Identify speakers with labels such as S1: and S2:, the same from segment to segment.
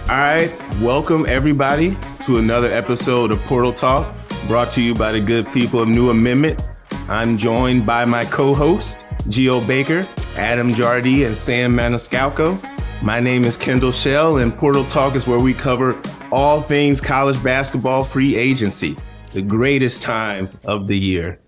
S1: All right, welcome everybody to another episode of Portal Talk, brought to you by the good people of New Amendment. I'm joined by my co-host, Geo Baker, Adam Jardy, and Sam Maniscalco. My name is Kendal Shell, and Portal Talk is where we cover all things college basketball free agency, the greatest time of the year.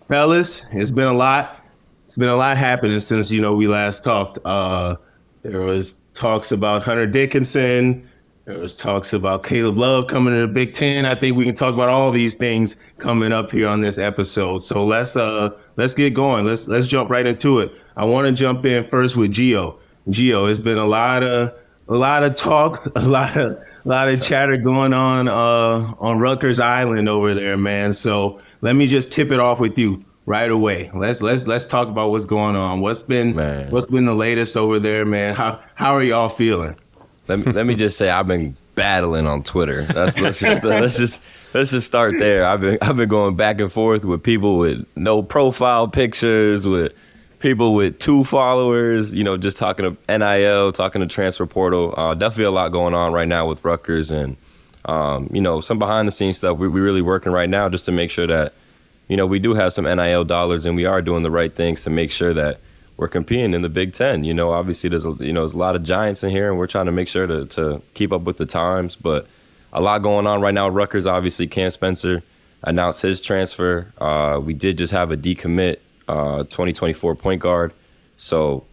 S1: Fellas, it's been a lot. It's been a lot happening since, we last talked. There was talks about Hunter Dickenson. There was talks about Caleb Love coming to the Big Ten. I think we can talk about all these things coming up here on this episode. So let's get going. Let's jump right into it. I want to jump in first with Geo. Geo, it's been a lot of talk, a lot of chatter going on Rutgers Island over there, man. So let me just tip it off with you right away. Let's talk about what's going on. What's been the latest over there, man? How are y'all feeling?
S2: Let me just say I've been battling on Twitter. Let's just start there. I've been going back and forth with people with no profile pictures, with people with 2 followers, just talking to NIL, talking to transfer portal. Definitely a lot going on right now with Rutgers, and some behind the scenes stuff. We're really working right now just to make sure that we do have some NIL dollars, and we are doing the right things to make sure that we're competing in the Big Ten. Obviously there's a lot of giants in here, and we're trying to make sure to keep up with the times. But a lot going on right now. Rutgers, obviously, Cam Spencer announced his transfer. We did just have a decommit 2024 point guard. So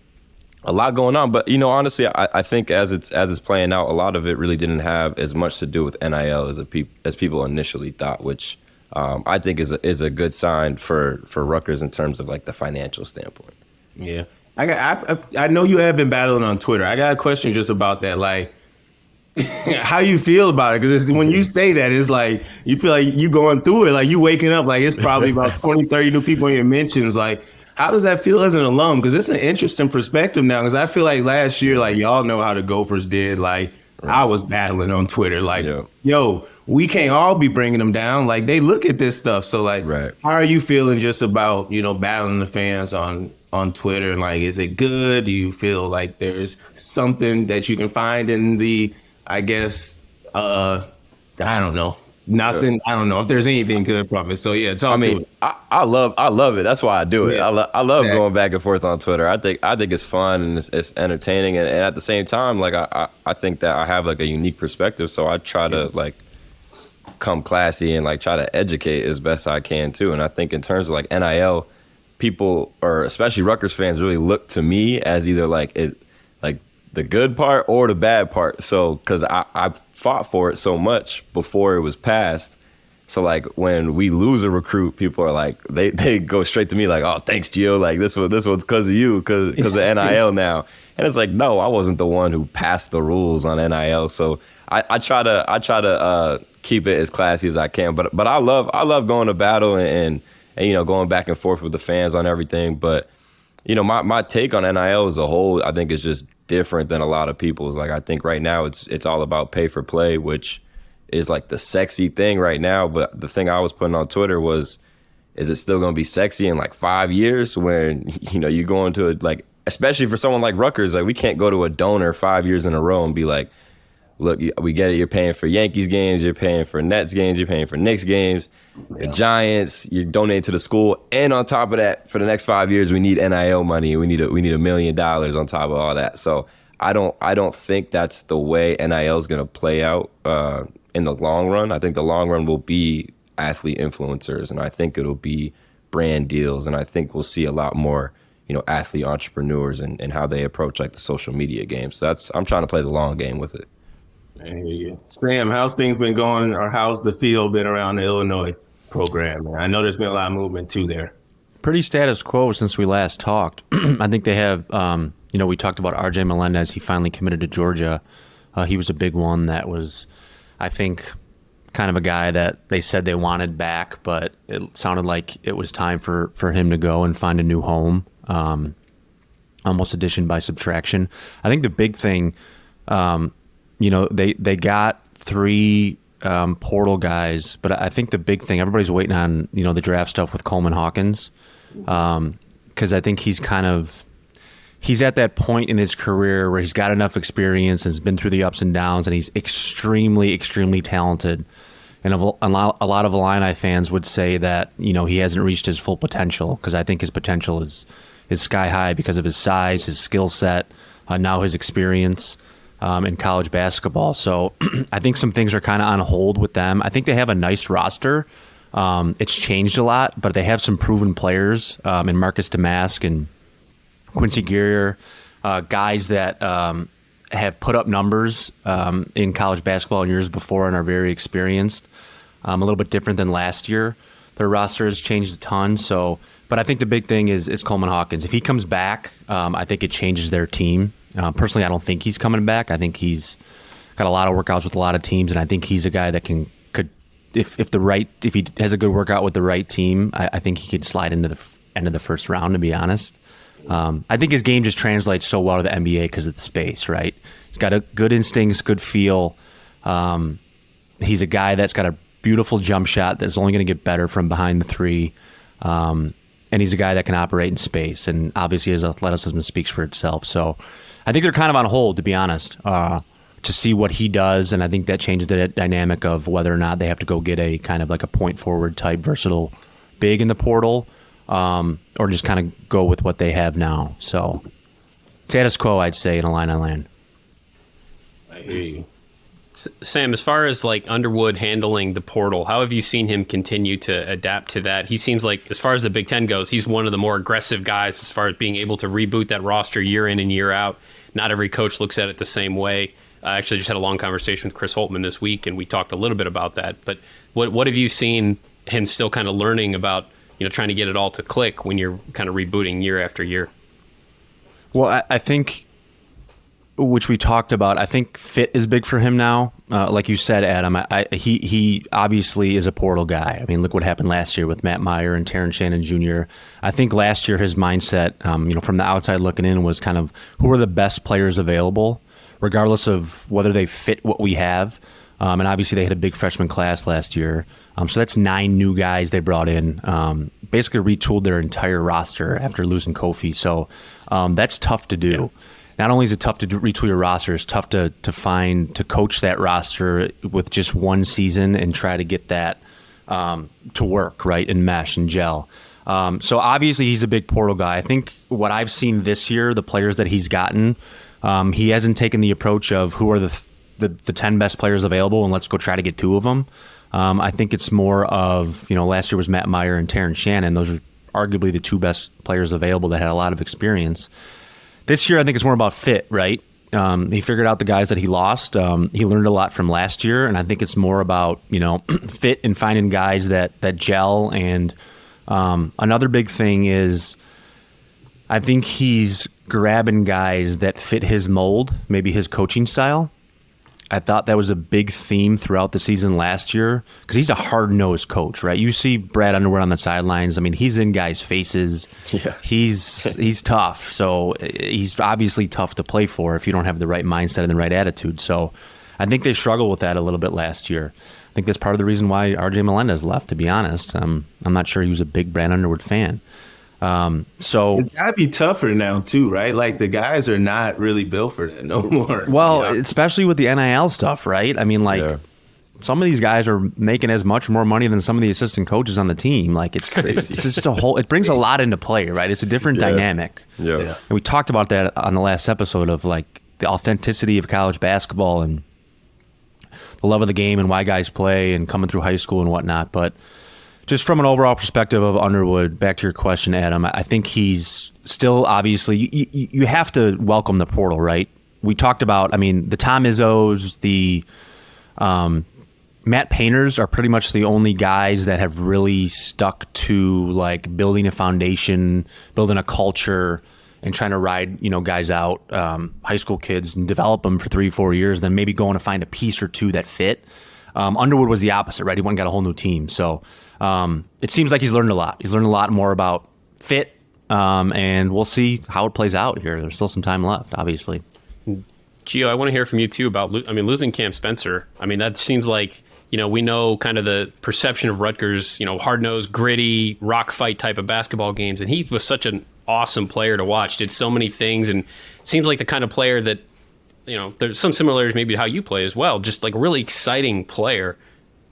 S2: a lot going on. But honestly, I think as it's playing out, a lot of it really didn't have as much to do with NIL as people initially thought, which I think is a good sign for Rutgers in terms of like the financial standpoint.
S1: Yeah, I know you have been battling on Twitter. I got a question just about that, like how you feel about it, because when you say that, it's like you feel like you going through it, like you waking up, like it's probably about 20, 30 new people in your mentions. Like, how does that feel as an alum? Because it's an interesting perspective now, because I feel like last year, like y'all know how the Gophers did, like I was battling on Twitter, like, yo, we can't all be bringing them down. Like, they look at this stuff. So, like, How are you feeling just about, battling the fans on Twitter? And, like, is it good? Do you feel like there's something that you can find in the, I guess, I don't know. Nothing. I don't know if there's anything good from it. So yeah,
S2: I love it. That's why I do it. Yeah. I love going back and forth on Twitter. I think it's fun and it's entertaining, and at the same time, like I think that I have like a unique perspective. So I try to like come classy and like try to educate as best I can too. And I think in terms of like NIL, people, or especially Rutgers fans, really look to me as either like the good part or the bad part. So, because I fought for it so much before it was passed. So, like, when we lose a recruit, people are like, they go straight to me like, oh, thanks, Gio. Like, this one's because of you, because of NIL now. And it's like, no, I wasn't the one who passed the rules on NIL. So I try to keep it as classy as I can. But I love going to battle and going back and forth with the fans on everything. But my take on NIL as a whole, I think, is just different than a lot of people's. Like, I think right now it's all about pay for play, which is like the sexy thing right now. But the thing I was putting on Twitter was, is it still going to be sexy in like 5 years when, you go into it, like, especially for someone like Rutgers, like we can't go to a donor 5 years in a row and be like, look, we get it. You're paying for Yankees games. You're paying for Nets games. You're paying for Knicks games. The Giants. You're donating to the school, and on top of that, for the next 5 years, we need NIL money. We need $1 million on top of all that. So I don't think that's the way NIL is going to play out in the long run. I think the long run will be athlete influencers, and I think it'll be brand deals, and I think we'll see a lot more athlete entrepreneurs and how they approach like the social media game. So I'm trying to play the long game with it.
S1: I hear you. Sam, how's things been going, or how's the field been around the Illinois program, man? I know there's been a lot of movement too there.
S3: Pretty status quo since we last talked. I think they have, we talked about RJ Melendez. He finally committed to Georgia. He was a big one that was, I think, kind of a guy that they said they wanted back, but it sounded like it was time for him to go and find a new home. Almost addition by subtraction. I think the big thing, they got 3 portal guys, but I think the big thing, everybody's waiting on, the draft stuff with Coleman Hawkins, because I think he's he's at that point in his career where he's got enough experience and has been through the ups and downs, and he's extremely, extremely talented. And a lot of Illini fans would say that, he hasn't reached his full potential, because I think his potential is sky high because of his size, his skill set, now his experience in college basketball. So I think some things are kind of on hold with them. I think they have a nice roster. It's changed a lot, but they have some proven players in Marcus Damask and Quincy Guerrier, guys that have put up numbers in college basketball in years before and are very experienced. A little bit different than last year. Their roster has changed a ton. But I think the big thing is Coleman Hawkins. If he comes back, I think it changes their team. Personally, I don't think he's coming back. I think he's got a lot of workouts with a lot of teams, and I think he's a guy that could if he has a good workout with the right team, I think he could slide into the end of the first round, to be honest. I think his game just translates so well to the NBA because of the space, right? He's got a good instincts, good feel. He's a guy that's got a beautiful jump shot that's only going to get better from behind the three. And he's a guy that can operate in space. And obviously his athleticism speaks for itself. So I think they're kind of on hold, to be honest, to see what he does. And I think that changes the dynamic of whether or not they have to go get a kind of like a point forward type versatile big in the portal. Or just kind of go with what they have now. So status quo, I'd say, in Illini land.
S1: I hear you.
S4: Sam, as far as like Underwood handling the portal, how have you seen him continue to adapt to that? He seems like, as far as the Big Ten goes, he's one of the more aggressive guys as far as being able to reboot that roster year in and year out. Not every coach looks at it the same way. I actually just had a long conversation with Chris Holtmann this week, and we talked a little bit about that. But what have you seen him still kind of learning about, trying to get it all to click when you're kind of rebooting year after year?
S3: Well, I think, which we talked about, I think fit is big for him now. Like you said, Adam, he obviously is a portal guy. I mean, look what happened last year with Matt Meyer and Terrence Shannon Jr. I think last year his mindset, from the outside looking in, was kind of who are the best players available, regardless of whether they fit what we have. And obviously they had a big freshman class last year. So that's 9 new guys they brought in, basically retooled their entire roster after losing Kofi. So that's tough to do. Yeah. Not only is it tough to retool your roster, it's tough to coach that roster with just one season and try to get that to work, right, and mesh and gel. So obviously he's a big portal guy. I think what I've seen this year, the players that he's gotten, he hasn't taken the approach of who are the 10 best players available and let's go try to get 2 of them. I think it's more of, last year was Matt Meyer and Terrence Shannon. Those are arguably the 2 best players available that had a lot of experience. This year, I think it's more about fit, right? He figured out the guys that he lost. He learned a lot from last year, and I think it's more about, fit and finding guys that gel. And another big thing is I think he's grabbing guys that fit his mold, maybe his coaching style. I thought that was a big theme throughout the season last year because he's a hard-nosed coach, right? You see Brad Underwood on the sidelines. I mean, he's in guys' faces. Yeah. He's tough. So he's obviously tough to play for if you don't have the right mindset and the right attitude. So I think they struggled with that a little bit last year. I think that's part of the reason why R.J. Melendez left, to be honest. I'm not sure he was a big Brad Underwood fan. So
S1: it's gotta be tougher now too, right? Like the guys are not really built for that no more.
S3: Well, especially with the NIL stuff, right? I mean, some of these guys are making as much more money than some of the assistant coaches on the team. Like it's just a whole. It brings a lot into play, right? It's a different dynamic. Yeah. And we talked about that on the last episode of like the authenticity of college basketball and the love of the game and why guys play and coming through high school and whatnot, but. Just from an overall perspective of Underwood, back to your question, Adam, I think he's still obviously, you have to welcome the portal, right? We talked about, the Tom Izzos, the Matt Painters are pretty much the only guys that have really stuck to like building a foundation, building a culture, and trying to ride, guys out, high school kids, and develop them for 3-4 years, then maybe going to find a piece or two that fit. Underwood was the opposite, right? He went and got a whole new team. So it seems like he's learned a lot. He's learned a lot more about fit, and we'll see how it plays out here. There's still some time left, obviously.
S4: Geo, I want to hear from you, too, about losing Cam Spencer. That seems like, we know kind of the perception of Rutgers, hard-nosed, gritty, rock fight type of basketball games, and he was such an awesome player to watch. Did so many things, and seems like the kind of player that, there's some similarities maybe to how you play as well. Just like a really exciting player.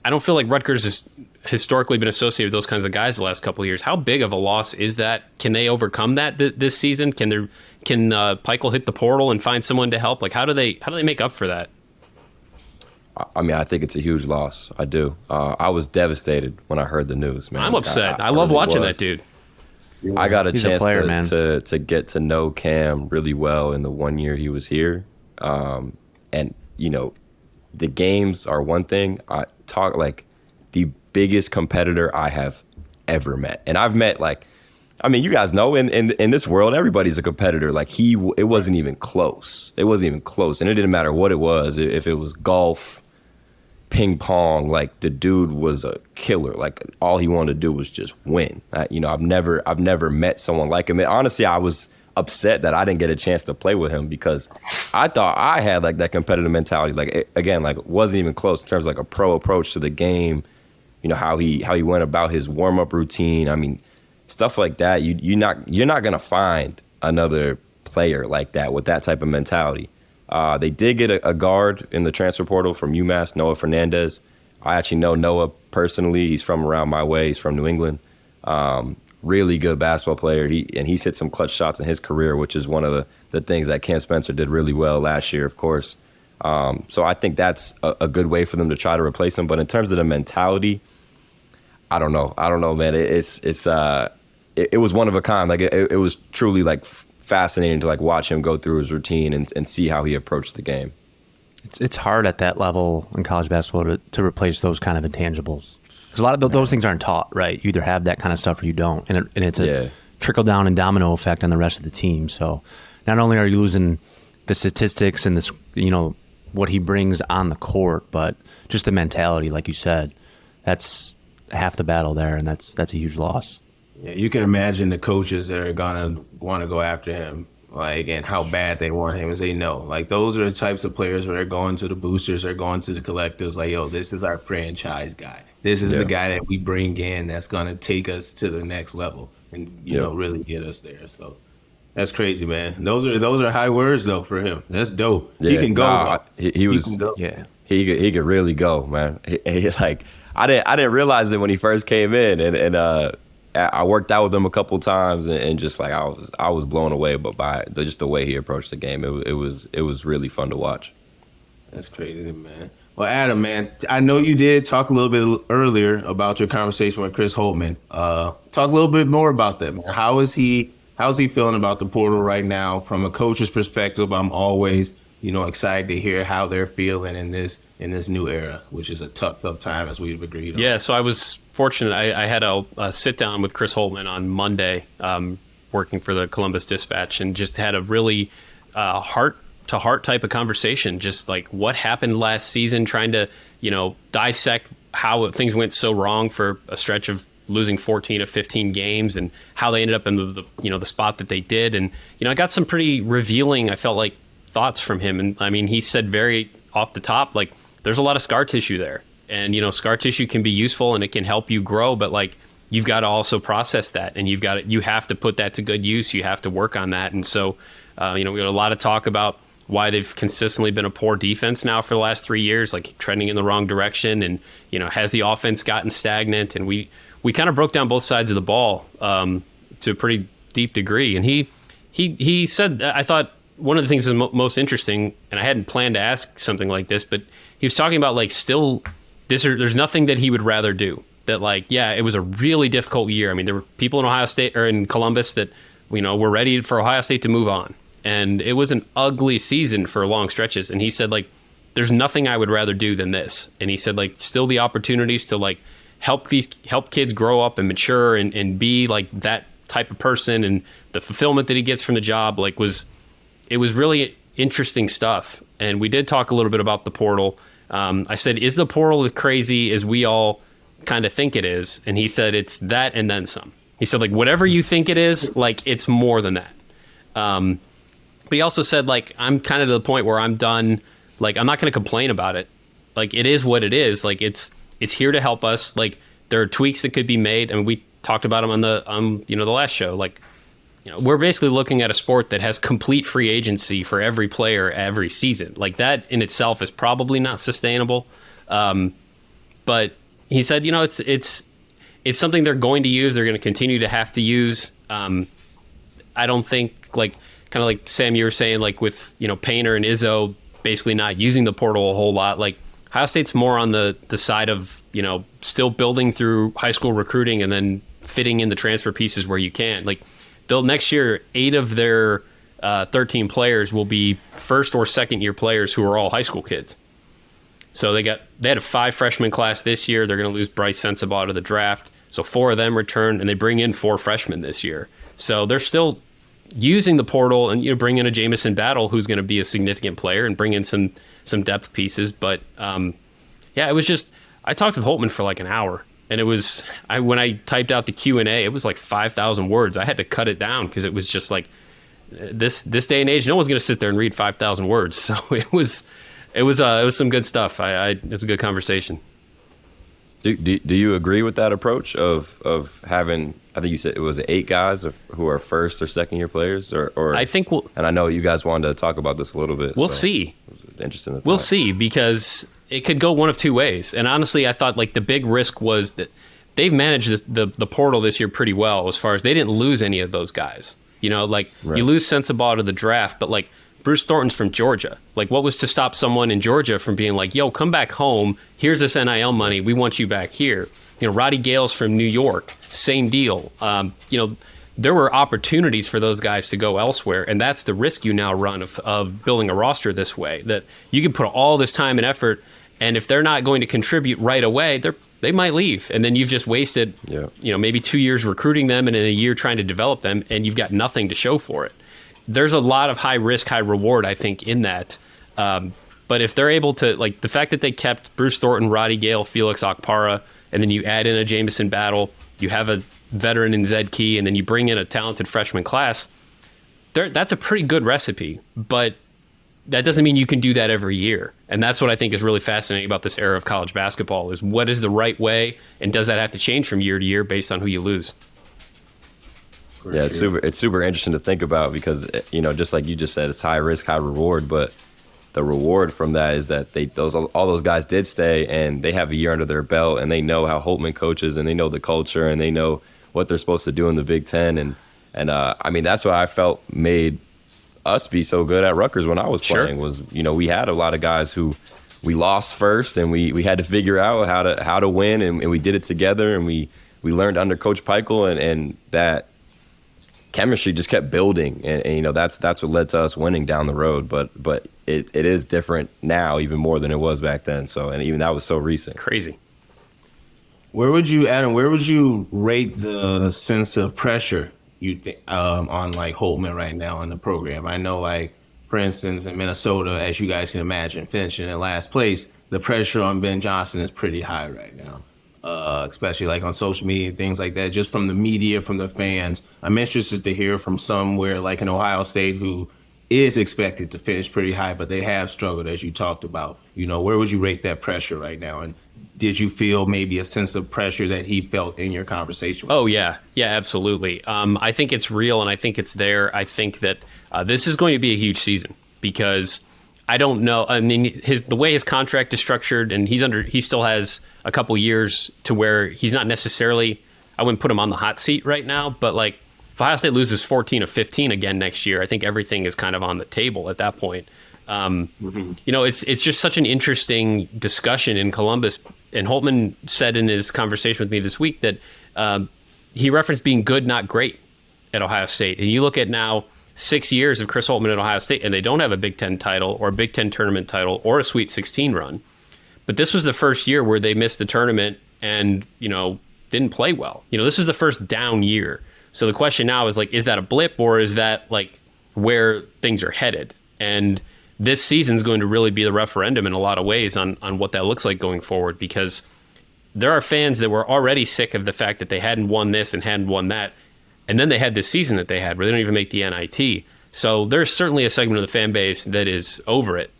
S4: I don't feel like Rutgers has historically been associated with those kinds of guys the last couple of years. How big of a loss is that? Can they overcome that this season? Can Pikel hit the portal and find someone to help? Like, how do they make up for that?
S2: I mean, I think it's a huge loss. I do. I was devastated when I heard the news, man.
S4: I'm upset. I love
S2: really
S4: watching
S2: was.
S4: that dude.
S2: I got
S3: He's
S2: chance
S3: a player,
S2: to get to know Cam really well in the 1 year he was here. And, the games are one thing. I talk like the biggest competitor I have ever met. And I've met you guys know in this world, everybody's a competitor. Like it wasn't even close. It wasn't even close. And it didn't matter what it was. If it was golf, ping pong, like the dude was a killer. Like all he wanted to do was just win. I've never met someone like him. And honestly, I was upset that I didn't get a chance to play with him because I thought I had like that competitive mentality. Like it wasn't even close in terms of like a pro approach to the game. How he went about his warm up routine. I mean, stuff like that. You're not gonna find another player like that with that type of mentality. They did get a guard in the transfer portal from UMass, Noah Fernandez. I actually know Noah personally. He's from around my way. He's from New England. Really good basketball player. He's hit some clutch shots in his career, which is one of the things that Cam Spencer did really well last year, of course. So I think that's a good way for them to try to replace him. But in terms of the mentality, I don't know, man. It was one of a kind. Like it was truly like fascinating to like watch him go through his routine and see how he approached the game.
S3: It's hard at that level in college basketball to replace those kind of intangibles. Because a lot of those things aren't taught, right? You either have that kind of stuff or you don't. And it's a trickle down and domino effect on the rest of the team. So not only are you losing the statistics and this, what he brings on the court, but just the mentality, like you said, that's half the battle there. And that's a huge loss.
S1: Yeah, you can imagine the coaches that are going to want to go after him, and how bad they want him as they know. Like, those are the types of players where they're going to the boosters, they're going to the collectives, like, yo, this is our franchise guy. This is the guy that we bring in that's going to take us to the next level and, really get us there. So that's crazy, man. Those are high words, though, for him. That's dope.
S2: Yeah,
S1: he can go.
S2: He was,
S1: can go.
S3: Yeah.
S2: He could really go, man. I didn't realize it when he first came in, and I worked out with him a couple times, and just like I was blown away by just the way he approached the game. It was really fun to watch.
S1: That's crazy, man. Well, Adam, man, I know you did talk a little bit earlier about your conversation with Chris Holtmann. Talk a little bit more about that, man. How's he feeling about the portal right now from a coach's perspective? I'm always excited to hear how they're feeling in this new era, which is a tough time, as we've agreed on.
S4: Yeah, so I was fortunate. I had a sit down with Chris Holtmann on Monday, working for the Columbus Dispatch, and just had a really heart-to-heart type of conversation, just like what happened last season, trying to dissect how things went so wrong for a stretch of losing 14 of 15 games, and how they ended up in the spot that they did. And I got some pretty revealing, I felt like, thoughts from him. And I mean, he said very off the top, like, there's a lot of scar tissue there, and scar tissue can be useful and it can help you grow, but like, you've got to also process that, and you have to put that to good use. You have to work on that. And so we had a lot of talk about why they've consistently been a poor defense now for the last 3 years, like trending in the wrong direction, and has the offense gotten stagnant? And we kind of broke down both sides of the ball to a pretty deep degree. And he said, I thought, one of the things that's most interesting, and I hadn't planned to ask something like this, but he was talking about like there's nothing that he would rather do. That like, yeah, it was a really difficult year. I mean, there were people in Ohio State or in Columbus that were ready for Ohio State to move on, and it was an ugly season for long stretches. And he said like, there's nothing I would rather do than this. And he said like, still the opportunities to like help kids grow up and mature and be like that type of person, and the fulfillment that he gets from the job it was really interesting stuff. And we did talk a little bit about the portal. I said, is the portal as crazy as we all kind of think it is? And he said, it's that and then some. He said, like, whatever you think it is, like, it's more than that. But he also said, like, I'm kind of to the point where I'm done. Like, I'm not going to complain about it. Like, it is what it is. Like, it's here to help us. Like, there are tweaks that could be made. I mean, we talked about them on the last show. Like, we're basically looking at a sport that has complete free agency for every player every season. Like, that in itself is probably not sustainable. But he said, it's something they're going to use. They're going to continue to have to use. I don't think, kind of like Sam, you were saying, like with, Painter and Izzo basically not using the portal a whole lot. Like, Ohio State's more on the side of, still building through high school recruiting and then fitting in the transfer pieces where you can. Like, next year, 8 of their 13 players will be first or second year players who are all high school kids. So they had a 5 freshman class this year. They're going to lose Bryce Sensabaugh out of the draft. So 4 of them return, and they bring in 4 freshmen this year. So they're still using the portal, and bring in a Jamison Battle, who's going to be a significant player, and bring in some depth pieces. But it was just, I talked with Holtmann for like an hour, and it was, when I typed out the Q&A, it was like 5,000 words. I had to cut it down because it was just like, this day and age, no one's going to sit there and read 5,000 words. So it was some good stuff. It was a good conversation.
S2: Do you agree with that approach of having, I think you said it was 8 guys who are first or second year players, or
S4: I think
S2: and I know you guys wanted to talk about this a little bit.
S4: We'll see.
S2: Interesting.
S4: We'll see, because it could go one of 2 ways. And honestly, I thought like the big risk was that they've managed the portal this year pretty well, as far as they didn't lose any of those guys. Right. You lose Sensabaugh to the draft, but like Bruce Thornton's from Georgia. Like, what was to stop someone in Georgia from being like, yo, come back home. Here's this NIL money. We want you back here. Roddy Gale's from New York. Same deal. There were opportunities for those guys to go elsewhere, and that's the risk you now run of building a roster this way, that you can put all this time and effort, and if they're not going to contribute right away, they might leave, and then you've just wasted maybe 2 years recruiting them and in a year trying to develop them, and you've got nothing to show for it. There's a lot of high risk, high reward, I think, in that. But if they're able to, like the fact that they kept Bruce Thornton, Roddy Gale, Felix Okpara, and then you add in a Jamison Battle, you have a veteran in Zed Key, and then you bring in a talented freshman class, that's a pretty good recipe. But that doesn't mean you can do that every year. And that's what I think is really fascinating about this era of college basketball, is what is the right way, and does that have to change from year to year based on who you lose?
S2: Yeah, it's super interesting to think about, because just like you just said, it's high risk, high reward, but the reward from that is that all those guys did stay, and they have a year under their belt, and they know how Holtmann coaches, and they know the culture, and they know what they're supposed to do in the Big Ten, and I mean, that's what I felt made us be so good at Rutgers when I was playing. Was we had a lot of guys who we lost first, and we had to figure out how to win, and we did it together, and we learned under Coach Peichel, and that chemistry just kept building, and that's what led to us winning down the road. But it is different now, even more than it was back then. So, and even that was so recent.
S4: Crazy.
S1: Adam, where would you rate the sense of pressure you think on like Holtmann right now in the program? I know, like, for instance, in Minnesota, as you guys can imagine, finishing in last place, the pressure on Ben Johnson is pretty high right now. Especially like on social media, things like that, just from the media, from the fans. I'm interested to hear from somewhere like in Ohio State, who is expected to finish pretty high, but they have struggled, as you talked about. Where would you rate that pressure right now? And did you feel maybe a sense of pressure that he felt in your conversation?
S4: Oh, yeah. Yeah, absolutely. I think it's real, and I think it's there. I think that this is going to be a huge season, because I don't know. I mean, the way his contract is structured, and he still has a couple years to where he's not necessarily, I wouldn't put him on the hot seat right now, but like if Ohio State loses 14 or 15 again next year, I think everything is kind of on the table at that point. It's just such an interesting discussion in Columbus. And Holtmann said in his conversation with me this week that he referenced being good, not great at Ohio State. And you look at now 6 years of Chris Holtmann at Ohio State, and they don't have a Big Ten title or a Big Ten tournament title or a Sweet 16 run. But this was the first year where they missed the tournament and, didn't play well. This is the first down year. So the question now is like, is that a blip, or is that like where things are headed? And this season is going to really be the referendum in a lot of ways on what that looks like going forward, because there are fans that were already sick of the fact that they hadn't won this and hadn't won that. And then they had this season that they had where they don't even make the NIT. So there's certainly a segment of the fan base that is over it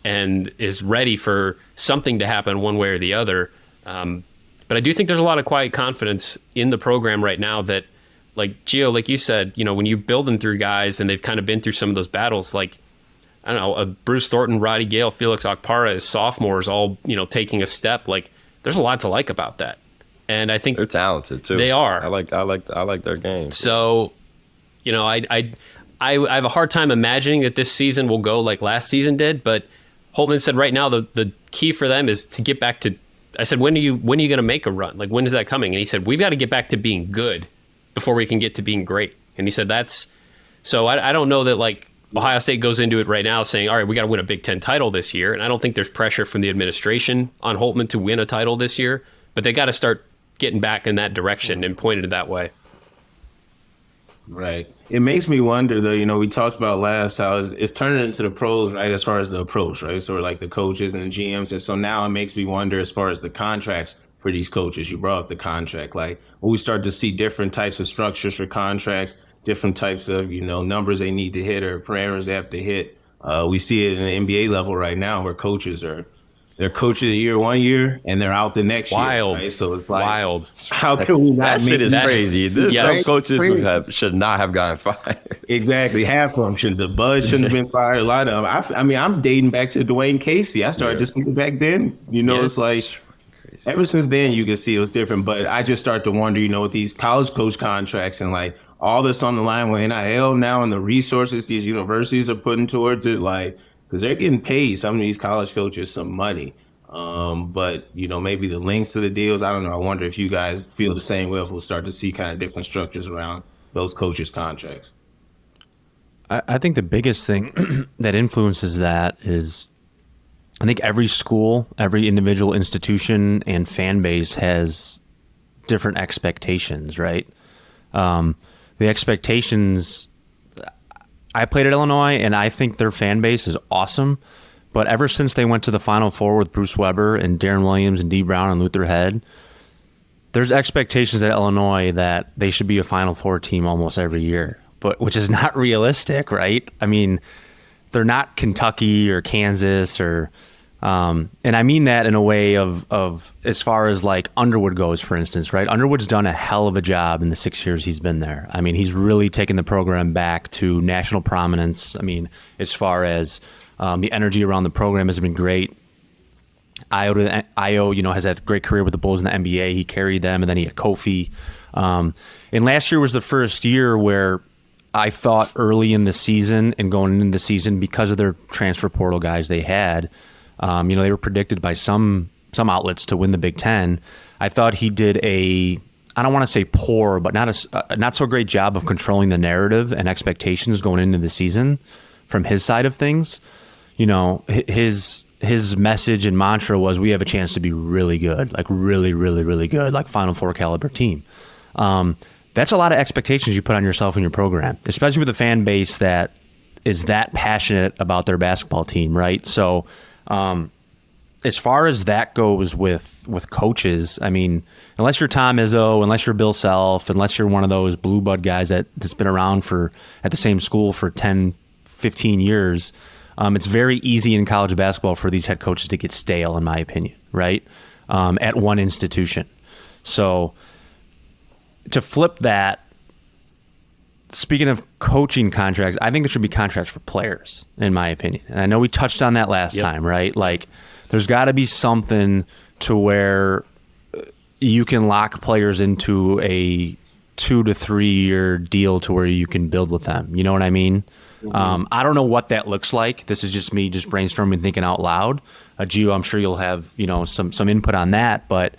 S4: and is ready for something to happen one way or the other. But I do think there's a lot of quiet confidence in the program right now that like Geo, like you said, when you're building through guys and they've kind of been through some of those battles, like, I don't know, Bruce Thornton, Roddy Gale, Felix Okpara as sophomores, all, taking a step. Like, there's a lot to like about that. And I think
S2: they're talented too.
S4: They are.
S2: I like their game.
S4: So, I have a hard time imagining that this season will go like last season did, but Holtmann said right now the key for them is to get back to. I said, when are you going to make a run? Like, when is that coming? And he said, we've got to get back to being good before we can get to being great. And he said that's. So I don't know that like Ohio State goes into it right now saying, all right, we got to win a Big Ten title this year. And I don't think there's pressure from the administration on Holtmann to win a title this year, but they got to start getting back in that direction and pointed it that way.
S1: Right. It makes me wonder, though, we talked about last how it's turning into the pros, right, as far as the approach, right? So like the coaches and the GMs. And so now it makes me wonder as far as the contracts for these coaches. You brought up the contract. Like, will we start to see different types of structures for contracts, different types of, numbers they need to hit or parameters they have to hit? We see it in the NBA level right now where coaches they're coach of the year one year and they're out the next year. Right? So it's like,
S4: wild.
S1: How can we not
S2: that shit is crazy. Some coaches should not have gotten fired.
S1: Exactly. Half of them the Buzz shouldn't have been fired. A lot of them. I'm dating back to Dwayne Casey. I started to see it back then. It's like ever since then you can see it was different. But I just start to wonder, with these college coach contracts and like all this on the line with NIL now and the resources these universities are putting towards it, like, because they're getting paid, some of these college coaches, some money. But, maybe the links to the deals, I don't know. I wonder if you guys feel the same way, if we'll start to see kind of different structures around those coaches' contracts.
S3: I think the biggest thing that influences that is I think every school, every individual institution and fan base has different expectations, right? The expectations... I played at Illinois, and I think their fan base is awesome. But ever since they went to the Final Four with Bruce Weber and Darren Williams and Dee Brown and Luther Head, there's expectations at Illinois that they should be a Final Four team almost every year, but which is not realistic, right? I mean, they're not Kentucky or Kansas or... and I mean that in a way of as far as like Underwood goes, for instance, right? Underwood's done a hell of a job in the 6 years he's been there. I mean, he's really taken the program back to national prominence. I mean, as far as the energy around the program has been great. Io, has had a great career with the Bulls in the NBA. He carried them, and then he had Kofi. And last year was the first year where I thought early in the season and going into the season, because of their transfer portal guys they had, they were predicted by some outlets to win the Big Ten. I thought he did I don't want to say poor, but not so great job of controlling the narrative and expectations going into the season from his side of things. His message and mantra was, we have a chance to be really good, like really, really, really good, like Final Four caliber team. That's a lot of expectations you put on yourself and your program, especially with a fan base that is that passionate about their basketball team, right? So, as far as that goes with coaches, I mean, unless you're Tom Izzo, unless you're Bill Self, unless you're one of those blue blood guys that's been around at the same school for 10, 15 years, it's very easy in college basketball for these head coaches to get stale, in my opinion, right? At one institution. So to flip that, speaking of coaching contracts, I think there should be contracts for players, in my opinion. And I know we touched on that last time, right? Like, there's got to be something to where you can lock players into a 2 to 3 year deal to where you can build with them. You know what I mean? Mm-hmm. I don't know what that looks like. This is just me just brainstorming, thinking out loud. Gio, I'm sure you'll have some input on that. But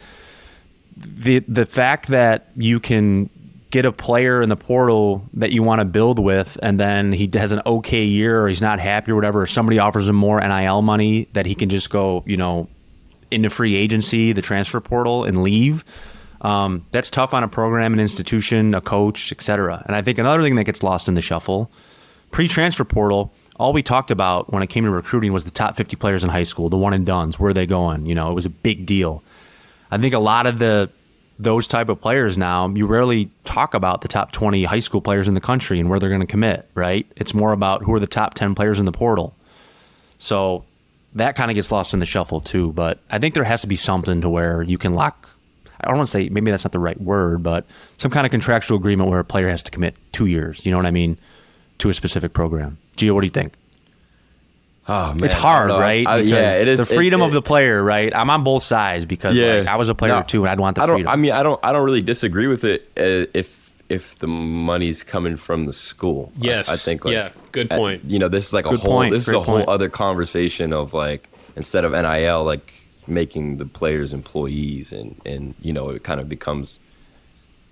S3: the fact that you can get a player in the portal that you want to build with, and then he has an okay year or he's not happy or whatever, or somebody offers him more NIL money that he can just go, into free agency, the transfer portal, and leave. That's tough on a program, an institution, a coach, etc. And I think another thing that gets lost in the shuffle, pre-transfer portal, all we talked about when it came to recruiting was the top 50 players in high school, the one and dones, where are they going? It was a big deal. I think a lot of those type of players now, you rarely talk about the top 20 high school players in the country and where they're going to commit, right? It's more about who are the top 10 players in the portal. So that kind of gets lost in the shuffle too. But I think there has to be something to where you can lock. I don't want to say, maybe that's not the right word, but some kind of contractual agreement where a player has to commit 2 years, you know what I mean, to a specific program. Gio, what do you think?
S2: Oh, man,
S3: it's hard, right?
S2: Yeah, it is.
S3: The freedom of the player, right? I'm on both sides because like, I was a player too, and I'd want the freedom.
S2: I don't really disagree with it if the money's coming from the school.
S4: Yes,
S2: I think.
S4: good point.
S2: This is like a whole other conversation of like, instead of NIL, like making the players employees, and it kind of becomes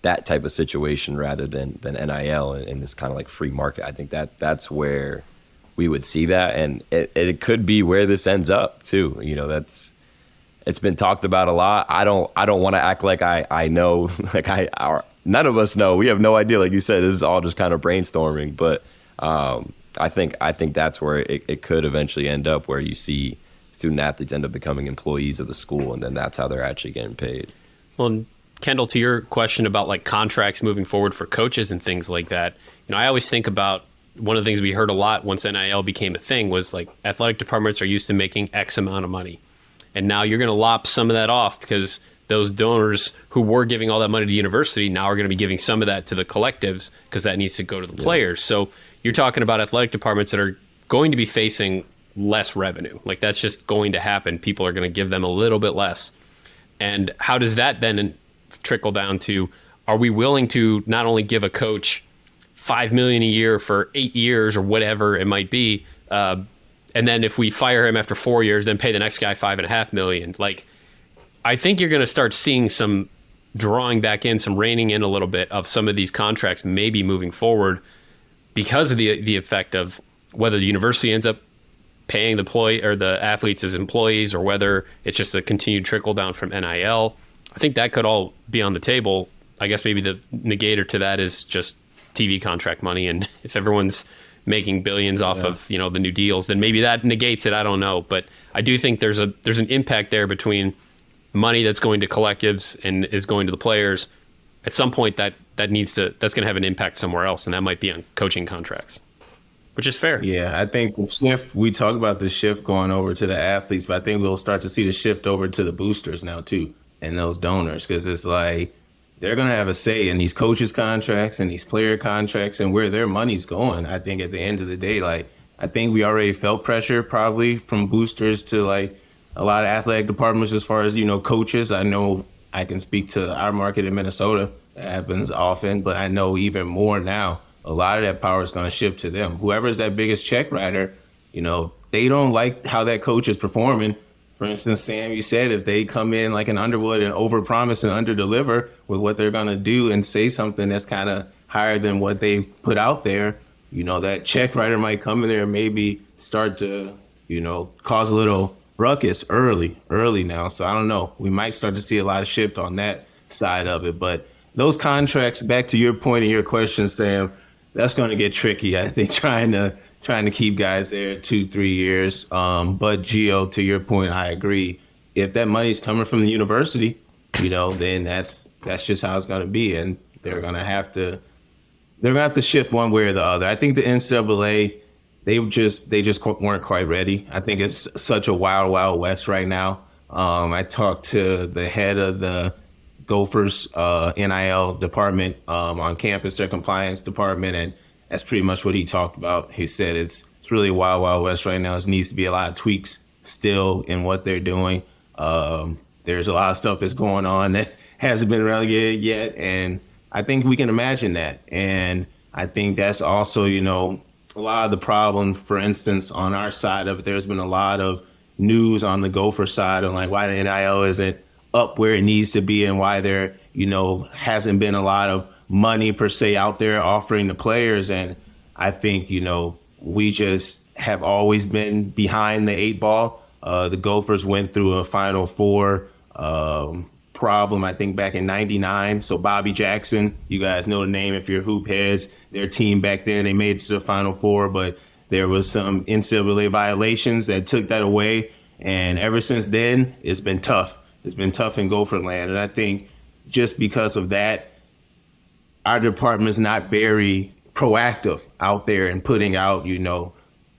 S2: that type of situation rather than NIL and this kind of like free market. I think that's where we would see that, and it could be where this ends up too. It's been talked about a lot. I don't want to act like I know, like none of us know. We have no idea. Like you said, this is all just kind of brainstorming. But I think that's where it could eventually end up, where you see student athletes end up becoming employees of the school, and then that's how they're actually getting paid.
S4: Well, Kendal, to your question about like contracts moving forward for coaches and things like that, I always think about one of the things we heard a lot once NIL became a thing was like athletic departments are used to making X amount of money. And now you're going to lop some of that off because those donors who were giving all that money to the university now are going to be giving some of that to the collectives because that needs to go to the players. So you're talking about athletic departments that are going to be facing less revenue. Like that's just going to happen. People are going to give them a little bit less. And how does that then trickle down to, are we willing to not only give a coach $5 million a year for 8 years or whatever it might be, and then if we fire him after 4 years, then pay the next guy $5.5 million? Like, I think you're going to start seeing some drawing back in, some reining in a little bit of some of these contracts, maybe moving forward, because of the effect of whether the university ends up paying the athletes as employees, or whether it's just a continued trickle down from NIL. I think that could all be on the table. I guess maybe the negator to that is just TV contract money, and if everyone's making billions off of the new deals, then maybe that negates it. I don't know, but I do think there's an impact there between money that's going to collectives and is going to the players. At some point, that's going to have an impact somewhere else, and that might be on coaching contracts, which is fair.
S1: Yeah, I think we talk about the shift going over to the athletes, but I think we'll start to see the shift over to the boosters now too, and those donors, because it's like they're going to have a say in these coaches' contracts and these player contracts and where their money's going. I think at the end of the day, like, I think we already felt pressure probably from boosters to like a lot of athletic departments as far as, coaches. I know I can speak to our market in Minnesota. That happens often, but I know even more now, a lot of that power is going to shift to them. Whoever's that biggest check writer, they don't like how that coach is performing. For instance, Sam, you said if they come in like an Underwood and overpromise and underdeliver with what they're going to do and say something that's kind of higher than what they put out there, that check writer might come in there and maybe start to, cause a little ruckus early now. So I don't know. We might start to see a lot of shift on that side of it. But those contracts, back to your point and your question, Sam, that's going to get tricky. I think trying to keep guys there 2-3 years. But Gio, to your point, I agree. If that money's coming from the university, then that's just how it's going to be, and they're going to have to shift one way or the other. I think the NCAA, they just weren't quite ready. I think it's such a wild west right now. I talked to the head of the Gophers NIL department on campus, their compliance department, and that's pretty much what he talked about. He said it's really wild west right now. There needs to be a lot of tweaks still in what they're doing. There's a lot of stuff that's going on that hasn't been relegated yet, and I think we can imagine that. And I think that's also, a lot of the problem. For instance, on our side of it, there's been a lot of news on the Gopher side on like why the NIL isn't up where it needs to be and why there, hasn't been a lot of money per se out there offering the players. And I think, we just have always been behind the 8 ball. The Gophers went through a Final Four problem, I think, back in '99. So Bobby Jackson, you guys know the name if you're hoop heads. Their team back then, they made it to the Final Four, but there was some NCAA violations that took that away. And ever since then, it's been tough. It's been tough in Gopher land. And I think just because of that, our department is not very proactive out there and putting out,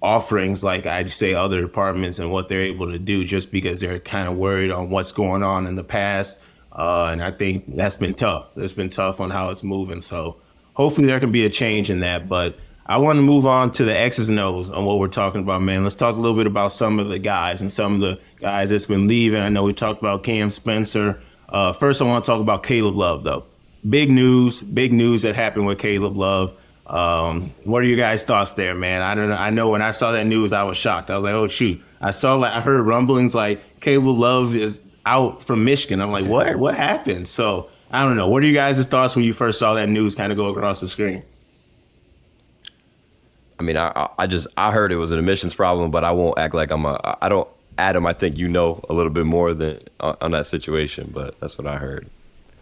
S1: offerings like I'd say other departments and what they're able to do, just because they're kind of worried on what's going on in the past And I think that's been tough. It's been tough on how it's moving. So hopefully there can be a change in that. But I want to move on to the X's and O's on what we're talking about, man. Let's talk a little bit about some of the guys and some of the guys that's been leaving. I know we talked about Cam Spencer. First, I want to talk about Caleb Love, though. Big news that happened with Caleb Love. What are your guys' thoughts there, man? I don't know. I know when I saw that news, I was shocked. I was like, oh, shoot. I heard rumblings like Caleb Love is out from Michigan. I'm like, what happened? So I don't know. What are you guys' thoughts when you first saw that news kind of go across the screen?
S2: I mean, I heard it was an admissions problem, but I won't act like I don't, Adam, I think you know a little bit more than on that situation, but that's what I heard.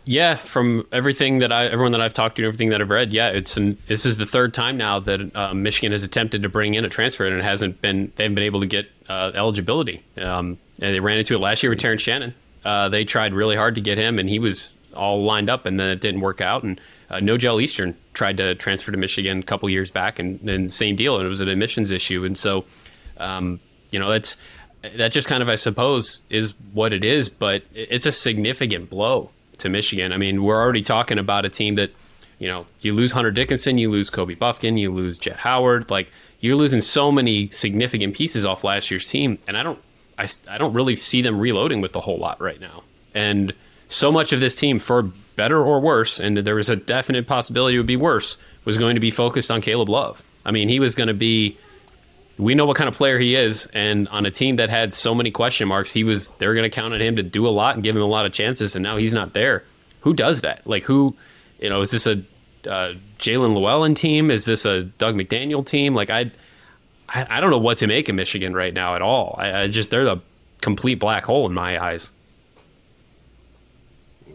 S4: Yeah, from everything everyone that I've talked to, everything that I've read, yeah, this is the third time now that Michigan has attempted to bring in a transfer, and they haven't been able to get eligibility. And they ran into it last year with Terrence Shannon. They tried really hard to get him, and he was all lined up, and then it didn't work out. And Nogel Eastern tried to transfer to Michigan a couple years back, and then same deal, and it was an admissions issue. And so, that just kind of, I suppose, is what it is, but it's a significant blow to Michigan. I mean, we're already talking about a team that, you lose Hunter Dickinson, you lose Kobe Buffkin, you lose Jet Howard. Like, you're losing so many significant pieces off last year's team, and I don't really see them reloading with a whole lot right now. And so much of this team, for better or worse, and there was a definite possibility it would be worse, was going to be focused on Caleb Love. I mean, he was going to be, we know what kind of player he is, and on a team that had so many question marks, they were going to count on him to do a lot and give him a lot of chances, and now he's not there. Who does that? Like, who, is this a Jalen Llewellyn team? Is this a Doug McDaniel team? Like, I don't know what to make of Michigan right now at all. They're the complete black hole in my eyes.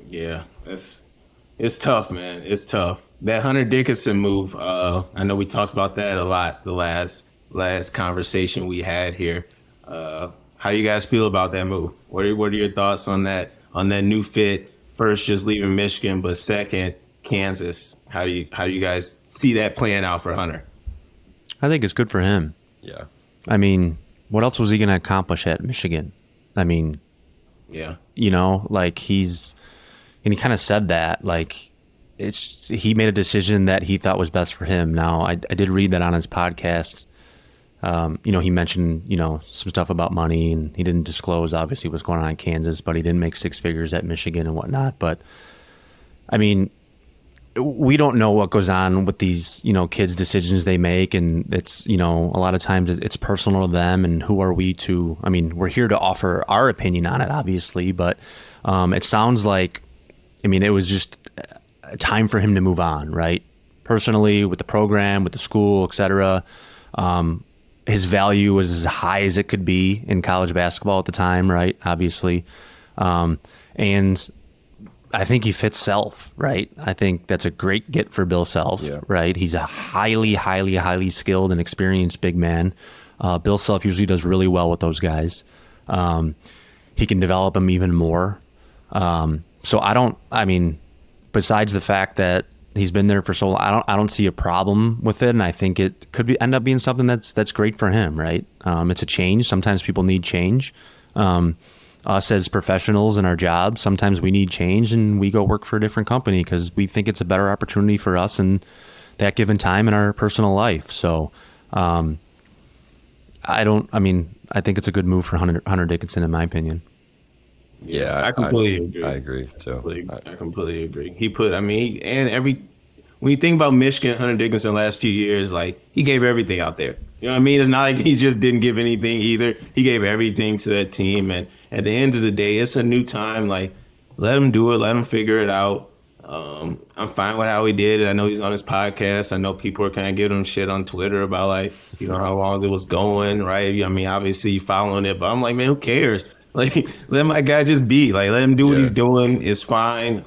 S1: Yeah, it's tough, man. It's tough. That Hunter Dickinson move, I know we talked about that a lot the last conversation we had here. How do you guys feel about that move? What are your thoughts on that new fit? First, just leaving Michigan, but second, Kansas. How do you guys see that playing out for Hunter?
S3: I think it's good for him.
S2: Yeah.
S3: I mean, what else was he going to accomplish at Michigan? I mean,
S1: yeah.
S3: Like and he kind of said that, like, he made a decision that he thought was best for him. Now, I did read that on his podcast. He mentioned, some stuff about money, and he didn't disclose, obviously, what's going on in Kansas, but he didn't make six figures at Michigan and whatnot. But, I mean, we don't know what goes on with these, kids' decisions they make. And it's, a lot of times it's personal to them. And who are we to, I mean, we're here to offer our opinion on it, obviously. But it sounds like, it was just a time for him to move on, right? Personally, with the program, with the school, et cetera. His value was as high as it could be in college basketball at the time, right? Obviously. And I think he fits Self, right? I think that's a great get for Bill Self, right? He's a highly, highly, highly skilled and experienced big man. Bill Self usually does really well with those guys. He can develop them even more. So besides the fact that he's been there for so long, I don't see a problem with it, and I think it could end up being something that's great for him, right? It's a change. Sometimes people need change. Us as professionals in our jobs, sometimes we need change, and we go work for a different company because we think it's a better opportunity for us in that given time in our personal life. So, I think it's a good move for Hunter Dickinson, in my opinion.
S2: Yeah,
S1: I completely agree.
S2: I agree too.
S1: I completely agree. When you think about Michigan, Hunter Dickinson last few years, like, he gave everything out there. You know what I mean? It's not like he just didn't give anything either. He gave everything to that team. And at the end of the day, it's a new time. Like, let him do it. Let him figure it out. I'm fine with how he did it. I know he's on his podcast. I know people are kind of giving him shit on Twitter about, like, how long it was going, right? I mean, obviously following it, but I'm like, man, who cares? Like, let my guy just be. Like, let him do what he's doing. It's fine.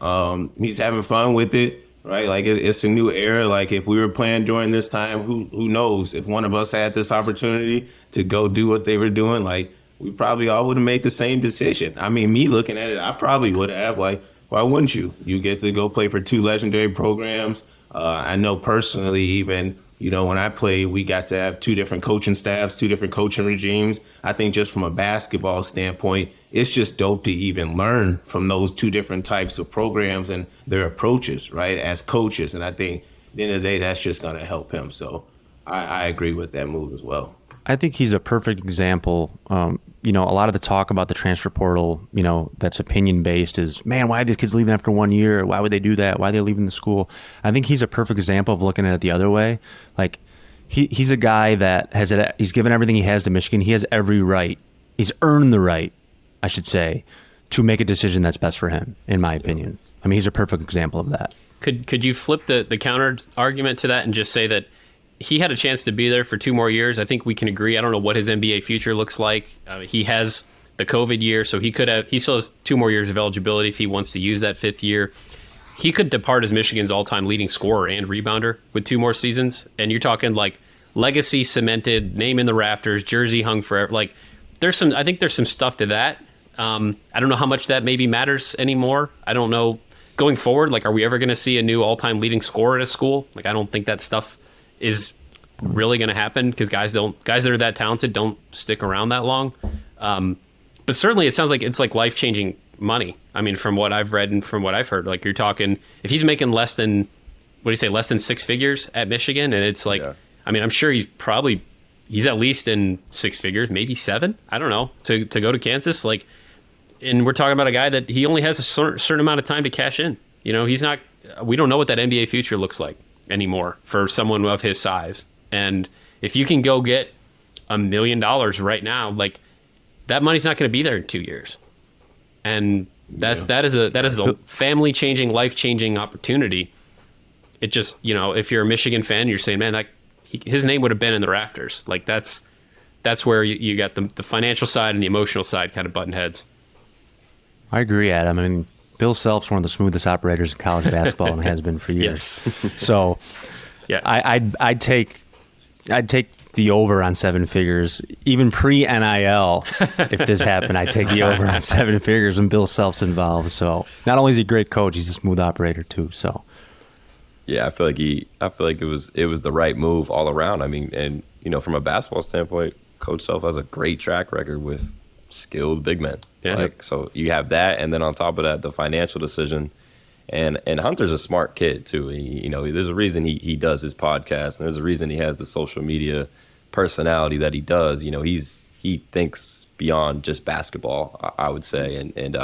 S1: He's having fun with it. Right, like, it's a new era. Like, if we were playing during this time, who knows? If one of us had this opportunity to go do what they were doing, like, we probably all would have made the same decision. I mean, me looking at it, I probably would have. Like, why wouldn't you? You get to go play for two legendary programs. I know personally, even When I played, we got to have 2 different coaching staffs, 2 different coaching regimes. I think just from a basketball standpoint, it's just dope to even learn from those 2 different types of programs and their approaches, right, as coaches. And I think at the end of the day, that's just going to help him. So I agree with that move as well.
S3: I think he's a perfect example. A lot of the talk about the transfer portal, that's opinion based is, man, why are these kids leaving after 1 year? Why would they do that? Why are they leaving the school? I think he's a perfect example of looking at it the other way. Like he's a guy that he's given everything he has to Michigan. He has every right. He's earned the right, I should say, to make a decision that's best for him, in my opinion. I mean, he's a perfect example of that.
S4: Could you flip the counter argument to that and just say that he had a chance to be there for 2 more years? I think we can agree. I don't know what his NBA future looks like. He has the COVID year, so he still has 2 more years of eligibility if he wants to use that 5th year. He could depart as Michigan's all-time leading scorer and rebounder with 2 more seasons. And you're talking like legacy cemented, name in the rafters, jersey hung forever. Like I think there's some stuff to that. I don't know how much that maybe matters anymore. I don't know going forward. Like, are we ever going to see a new all-time leading scorer at a school? Like, I don't think that stuff is really going to happen because guys that are that talented don't stick around that long. But certainly it sounds like it's like life-changing money. I mean, from what I've read and from what I've heard, like you're talking, if he's making less than 6 figures at Michigan, and it's like, I mean, I'm sure he's at least in 6 figures, maybe 7. I don't know, to go to Kansas. Like, and we're talking about a guy that he only has a certain amount of time to cash in. We don't know what that NBA future looks like anymore for someone of his size. And if you can go get $1 million right now, like that money's not going to be there in 2 years. And that is a family changing, life changing opportunity. It just, if you're a Michigan fan, you're saying, man, his name would have been in the rafters. Like that's where you got the financial side and the emotional side kind of button heads.
S3: I agree, Adam. I mean, Bill Self's one of the smoothest operators in college basketball and has been for years.
S4: Yes.
S3: So, yeah, I'd take the over on 7 figures, even pre-NIL. If this happened, I'd take the over on 7 figures when Bill Self's involved. So, not only is he a great coach, he's a smooth operator too. So,
S2: yeah, I feel like it was the right move all around. I mean, and from a basketball standpoint, Coach Self has a great track record with skilled big men. Yeah. So you have that, and then on top of that, the financial decision. And Hunter's a smart kid too. There's a reason he does his podcast, and there's a reason he has the social media personality that he does. He thinks beyond just basketball, I would say, and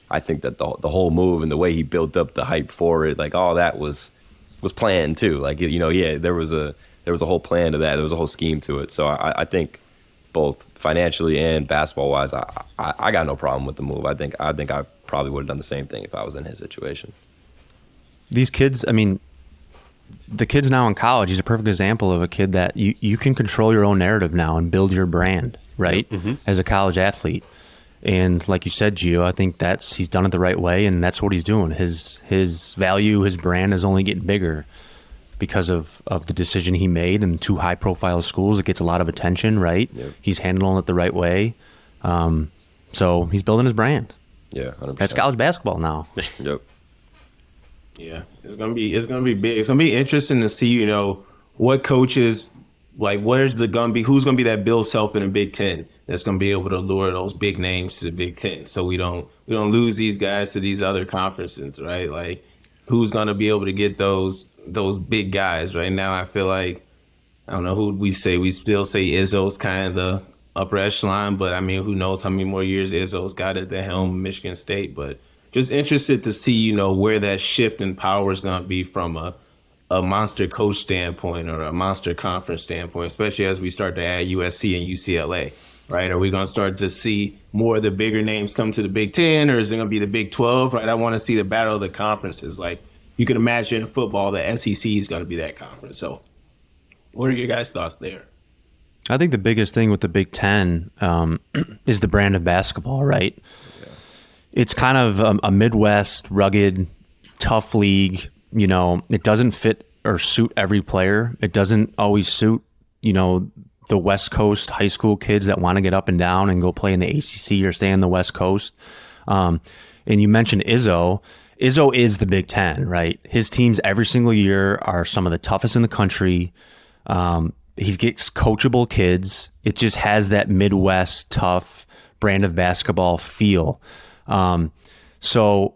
S2: I think that the whole move and the way he built up the hype for it, like all that was planned too. Like there was a whole plan to that. There was a whole scheme to it. So I think both financially and basketball wise, I got no problem with the move. I think I probably would have done the same thing if I was in his situation.
S3: These kids, I mean, the kids now in college, he's a perfect example of a kid that you can control your own narrative now and build your brand, right? Mm-hmm. As a college athlete. And like you said, Gio, I think he's done it the right way, and that's what he's doing. His value, his brand is only getting bigger because of the decision he made in 2 high-profile schools. It gets a lot of attention, right? Yep. He's handling it the right way. So he's building his brand.
S2: Yeah, 100%.
S3: That's college basketball now.
S2: Yep.
S1: Yeah, it's gonna be big. It's gonna be interesting to see, what coaches, like who's gonna be that Bill Self in the Big Ten that's gonna be able to lure those big names to the Big Ten, so we don't lose these guys to these other conferences, right? Like, who's gonna be able to get those big guys? Right now, I feel like, I don't know who we say. We still say Izzo's kind of the upper echelon, but I mean, who knows how many more years Izzo's got at the helm of Michigan State. But just interested to see, where that shift in power is going to be from a monster coach standpoint or a monster conference standpoint, especially as we start to add USC and UCLA, right? Are we going to start to see more of the bigger names come to the Big Ten, or is it going to be the Big 12, right? I want to see the battle of the conferences. Like, you can imagine in football, the SEC is going to be that conference. So what are your guys' thoughts there?
S3: I think the biggest thing with the Big Ten is the brand of basketball, right? Yeah. It's kind of a Midwest, rugged, tough league. It doesn't fit or suit every player. It doesn't always suit, the West Coast high school kids that want to get up and down and go play in the ACC or stay on the West Coast. And you mentioned Izzo. Izzo is the Big Ten, right? His teams every single year are some of the toughest in the country. He gets coachable kids. It just has that Midwest tough brand of basketball feel. So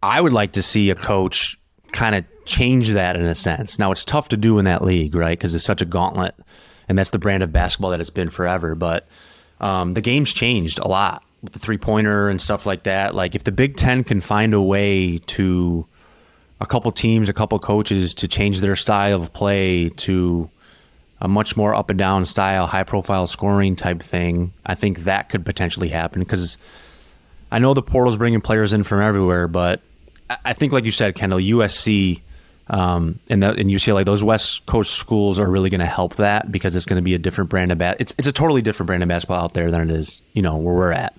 S3: I would like to see a coach kind of change that in a sense. Now, it's tough to do in that league, right? Because it's such a gauntlet, and that's the brand of basketball that it's been forever. But the game's changed a lot with the three-pointer and stuff like that. Like, if the Big Ten can find a way to a couple teams, a couple coaches to change their style of play to a much more up and down style, high profile scoring type thing, I think that could potentially happen. Because I know the portal's bringing players in from everywhere, but I think, like you said, Kendall, USC and UCLA, those West Coast schools are really going to help that, because it's going to be a different brand of it's a totally different brand of basketball out there than it is, where we're at.